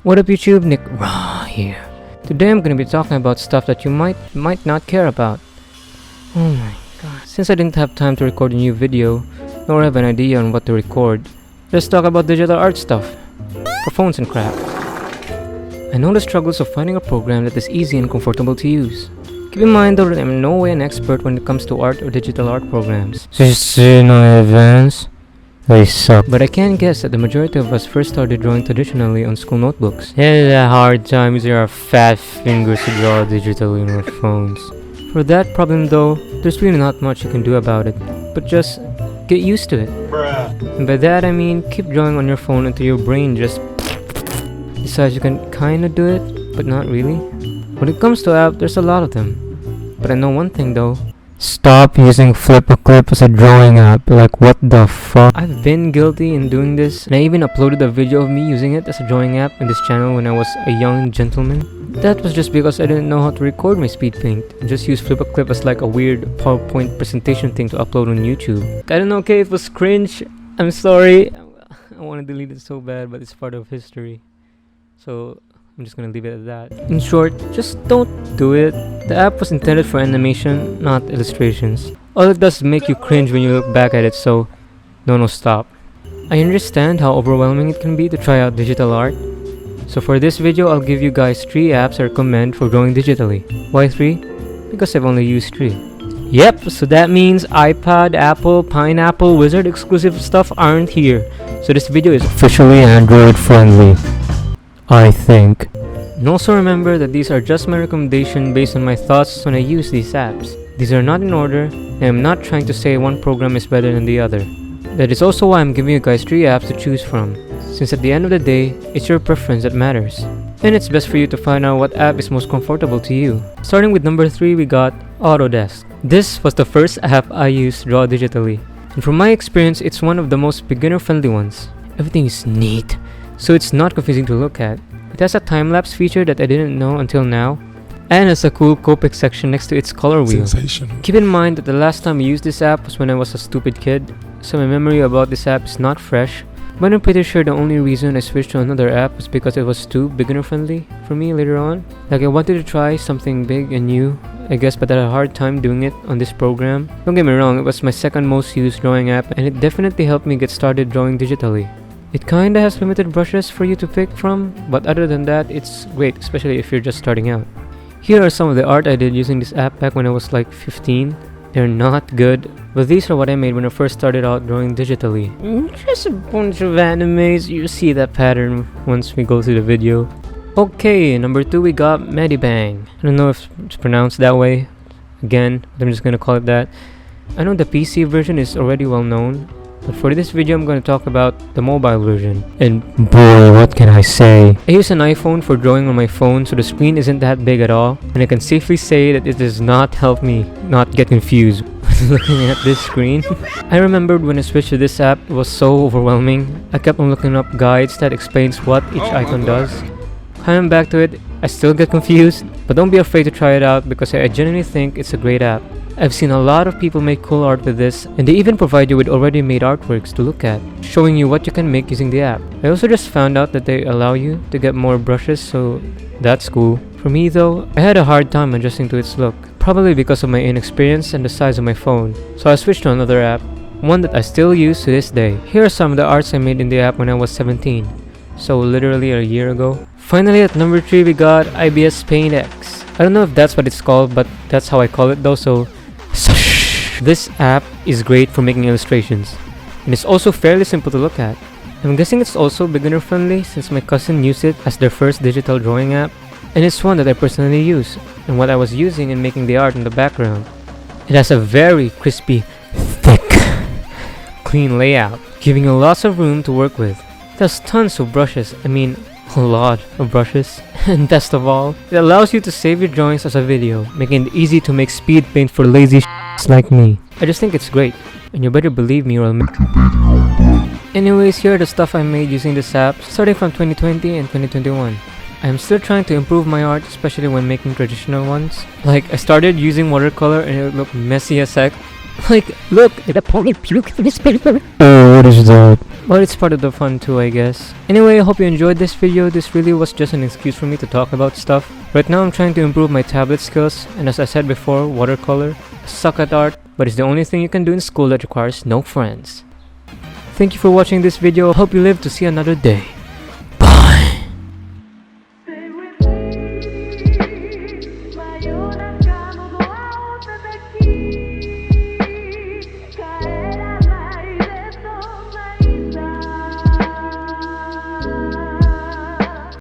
What up YouTube, Nick Raw here. Today I'm gonna be talking about stuff that you might not care about. Oh my god. Since I didn't have time to record a new video, nor have an idea on what to record, let's talk about digital art stuff for phones and crap. I know the struggles of finding a program that is easy and comfortable to use. Keep in mind though that I'm in no way an expert when it comes to art or digital art programs. Just so you know in advance, they suck. But I can guess that the majority of us first started drawing traditionally on school notebooks. It's a hard time using our fat fingers to draw digitally on our phones. For that problem though, there's really not much you can do about it, but just get used to it. And by that I mean keep drawing on your phone until your brain just decides you can kinda do it, but not really. When it comes to apps, there's a lot of them. But I know one thing though. Stop using Flip-a-Clip as a drawing app. Like, what the fuck? I've been guilty in doing this, and I even uploaded a video of me using it as a drawing app in this channel when I was a young gentleman. That was just because I didn't know how to record my speed paint and just use Flip-a-Clip as like a weird PowerPoint presentation thing to upload on YouTube. I don't know, okay, it was cringe. I'm sorry. I want to delete it so bad, but it's part of history. So I'm just gonna leave it at that. In short, just don't do it. The app was intended for animation, not illustrations. All it does is make you cringe when you look back at it, so no, stop. I understand how overwhelming it can be to try out digital art. So for this video, I'll give you guys 3 apps I recommend for drawing digitally. Why 3? Because I've only used 3. Yep, so that means iPad, Apple, Pineapple, Wizard exclusive stuff aren't here. So this video is Officially Android friendly, I think. And also remember that these are just my recommendation based on my thoughts when I use these apps. These are not in order, and I'm not trying to say one program is better than the other. That is also why I'm giving you guys 3 apps to choose from, since at the end of the day, it's your preference that matters. And it's best for you to find out what app is most comfortable to you. Starting with number 3, we got Autodesk. This was the first app I used to draw digitally, and from my experience, it's one of the most beginner-friendly ones. Everything is neat, so it's not confusing to look at. It has a time-lapse feature that I didn't know until now, and has a cool Copic section next to its color wheel. Keep in mind that the last time I used this app was when I was a stupid kid, so my memory about this app is not fresh, but I'm pretty sure the only reason I switched to another app was because it was too beginner-friendly for me later on. Like I wanted to try something big and new, I guess, but I had a hard time doing it on this program. Don't get me wrong, it was my second most used drawing app, and it definitely helped me get started drawing digitally. It kinda has limited brushes for you to pick from, but other than that, it's great, especially if you're just starting out. Here are some of the art I did using this app back when I was like 15. They're not good, but these are what I made when I first started out drawing digitally. Just a bunch of animes, you'll see that pattern once we go through the video. Okay, number 2 we got Medibang. I don't know if it's pronounced that way, again, but I'm just gonna call it that. I know the PC version is already well known, but for this video I'm going to talk about the mobile version. And Boy, what can I say? I use an iPhone for drawing on my phone, so the screen isn't that big at all, and I can safely say that it does not help me not get confused looking at this screen. I remembered when I switched to this app, it was so overwhelming. I kept on looking up guides that explains what each icon does. Coming back to it, I still get confused, but don't be afraid to try it out because I genuinely think it's a great app. I've seen a lot of people make cool art with this, and they even provide you with already made artworks to look at, showing you what you can make using the app. I also just found out that they allow you to get more brushes, so that's cool. For me though, I had a hard time adjusting to its look, probably because of my inexperience and the size of my phone, so I switched to another app, one that I still use to this day. Here are some of the arts I made in the app when I was 17, so literally a year ago. Finally at number 3 we got Ibispaintx. I don't know if that's what it's called, but that's how I call it though, so this app is great for making illustrations, and it's also fairly simple to look at. I'm guessing it's also beginner friendly since my cousin used it as their first digital drawing app, and it's one that I personally use, and what I was using in making the art in the background. It has a very crispy, thick, clean layout, giving you lots of room to work with. It has tons of brushes, a lot of brushes, and best of all, it allows you to save your drawings as a video, making it easy to make speed paint for lazy like me. I just think it's great, and you better believe me or I'll make. Anyways, here are the stuff I made using this app, starting from 2020 and 2021. I am still trying to improve my art, especially when making traditional ones. Like, I started using watercolor and it would look messy as heck. Like, look, The pony puked through this paper. Oh, what is that? But it's part of the fun too, I guess. Anyway, I hope you enjoyed this video. This really was just an excuse for me to talk about stuff. Right now I'm trying to improve my tablet skills, and as I said before, watercolor. I suck at art, but it's the only thing you can do in school that requires no friends. Thank you for watching this video. I hope you live to see another day.